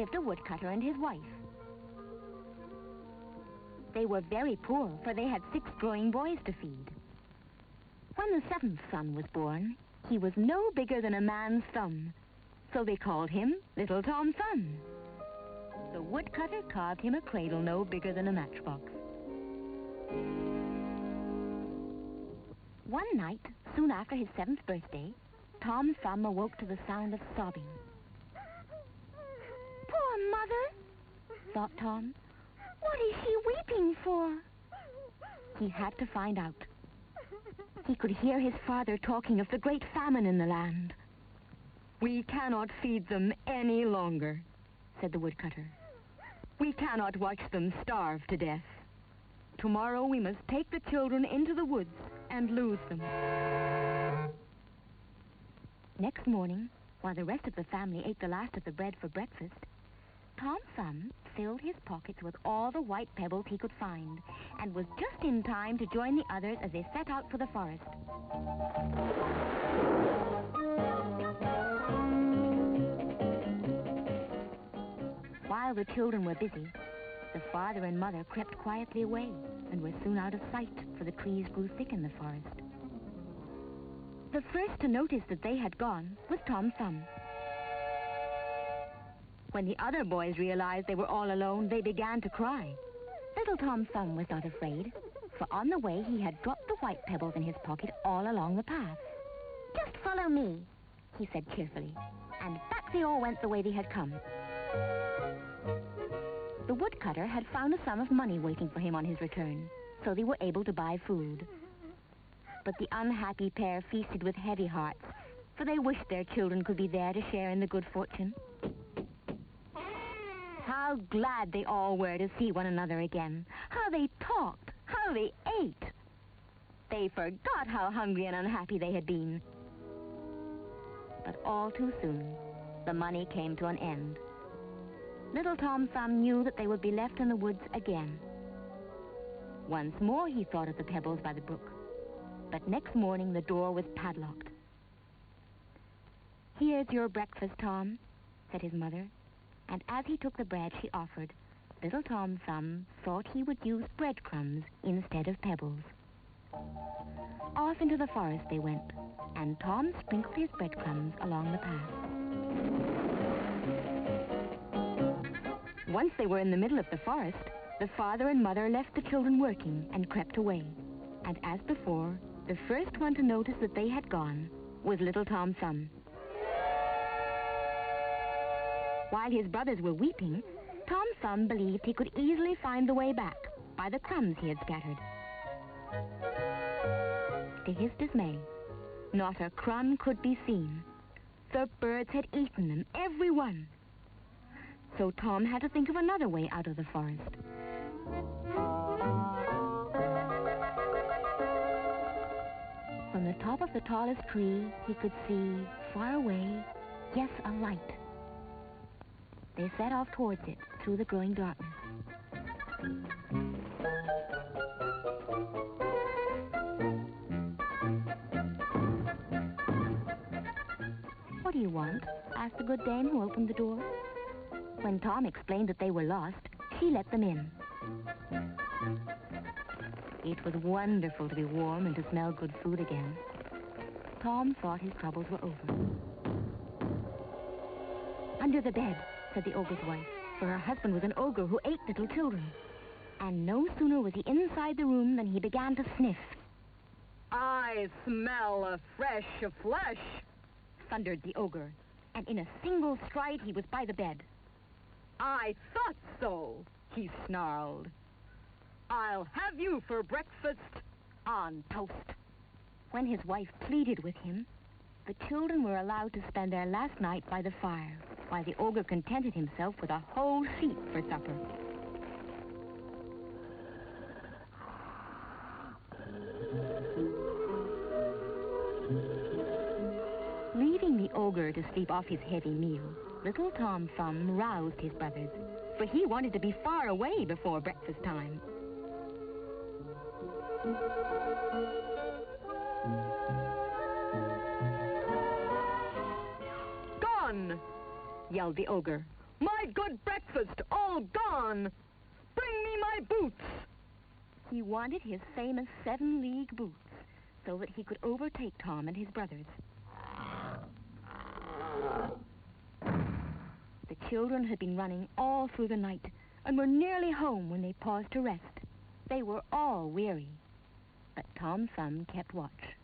lived a woodcutter and his wife. They were very poor, for they had 6 growing boys to feed. When the 7th son was born, he was no bigger than a man's thumb, so they called him Little Tom Thumb. The woodcutter carved him a cradle no bigger than a matchbox. One night, soon after his 7th birthday, Tom Thumb awoke to the sound of sobbing. "Poor mother," thought Tom. "What is she weeping for?" He had to find out. He could hear his father talking of the great famine in the land. "We cannot feed them any longer," said the woodcutter. "We cannot watch them starve to death. Tomorrow we must take the children into the woods and lose them." Next morning, while the rest of the family ate the last of the bread for breakfast, Tom Thumb filled his pockets with all the white pebbles he could find and was just in time to join the others as they set out for the forest. While the children were busy, the father and mother crept quietly away and were soon out of sight, for the trees grew thick in the forest. The first to notice that they had gone was Tom Thumb. When the other boys realized they were all alone, they began to cry. Little Tom Thumb was not afraid, for on the way he had dropped the white pebbles in his pocket all along the path. "Just follow me," he said cheerfully, and back they all went the way they had come. The woodcutter had found a sum of money waiting for him on his return, so they were able to buy food. But the unhappy pair feasted with heavy hearts, for they wished their children could be there to share in the good fortune. How glad they all were to see one another again. How they talked, how they ate. They forgot how hungry and unhappy they had been. But all too soon, the money came to an end. Little Tom Thumb knew that they would be left in the woods again. Once more he thought of the pebbles by the brook, but next morning the door was padlocked. "Here's your breakfast, Tom," said his mother, and as he took the bread she offered, Little Tom Thumb thought he would use breadcrumbs instead of pebbles. Off into the forest they went, and Tom sprinkled his breadcrumbs along the path. Once they were in the middle of the forest, the father and mother left the children working and crept away. And as before, the first one to notice that they had gone was Little Tom Thumb. While his brothers were weeping, Tom Thumb believed he could easily find the way back by the crumbs he had scattered. To his dismay, not a crumb could be seen. The birds had eaten them, every one. So Tom had to think of another way out of the forest. From the top of the tallest tree, he could see, far away, yes, a light. They set off towards it through the growing darkness. "What do you want?" asked the good dame who opened the door. When Tom explained that they were lost, she let them in. It was wonderful to be warm and to smell good food again. Tom thought his troubles were over. "Under the bed," said the ogre's wife, for her husband was an ogre who ate little children. And no sooner was he inside the room than he began to sniff. "I smell a fresh flesh," thundered the ogre, and in a single stride he was by the bed. "I thought so," he snarled. "I'll have you for breakfast on toast." When his wife pleaded with him, the children were allowed to spend their last night by the fire, while the ogre contented himself with a whole sheep for supper. Leaving the ogre to sleep off his heavy meal, Little Tom Thumb roused his brothers, for he wanted to be far away before breakfast time. "Gone!" yelled the ogre. My good breakfast, all gone! Bring me my boots! He wanted his famous 7-league boots so that he could overtake Tom and his brothers. The children had been running all through the night and were nearly home when they paused to rest. They were all weary, but Tom Thumb kept watch.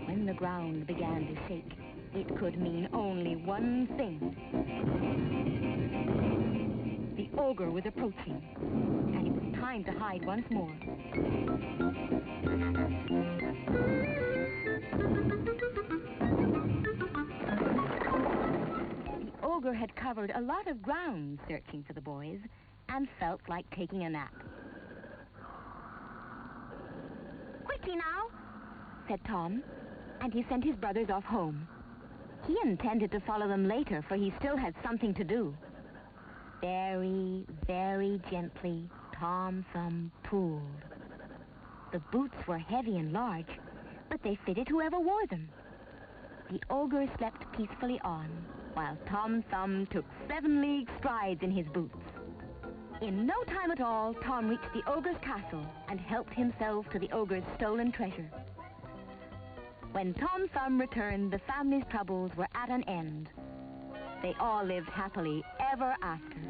When the ground began to shake, it could mean only one thing. The ogre was approaching, and it was time to hide once more. The ogre had covered a lot of ground searching for the boys and felt like taking a nap. "Quickly now," said Tom, and he sent his brothers off home. He intended to follow them later, for he still had something to do. Very, very gently, Tom Thumb pulled. The boots were heavy and large, but they fitted whoever wore them. The ogre slept peacefully on, while Tom Thumb took 7-league strides in his boots. In no time at all, Tom reached the ogre's castle and helped himself to the ogre's stolen treasure. When Tom Thumb returned, the family's troubles were at an end. They all lived happily ever after.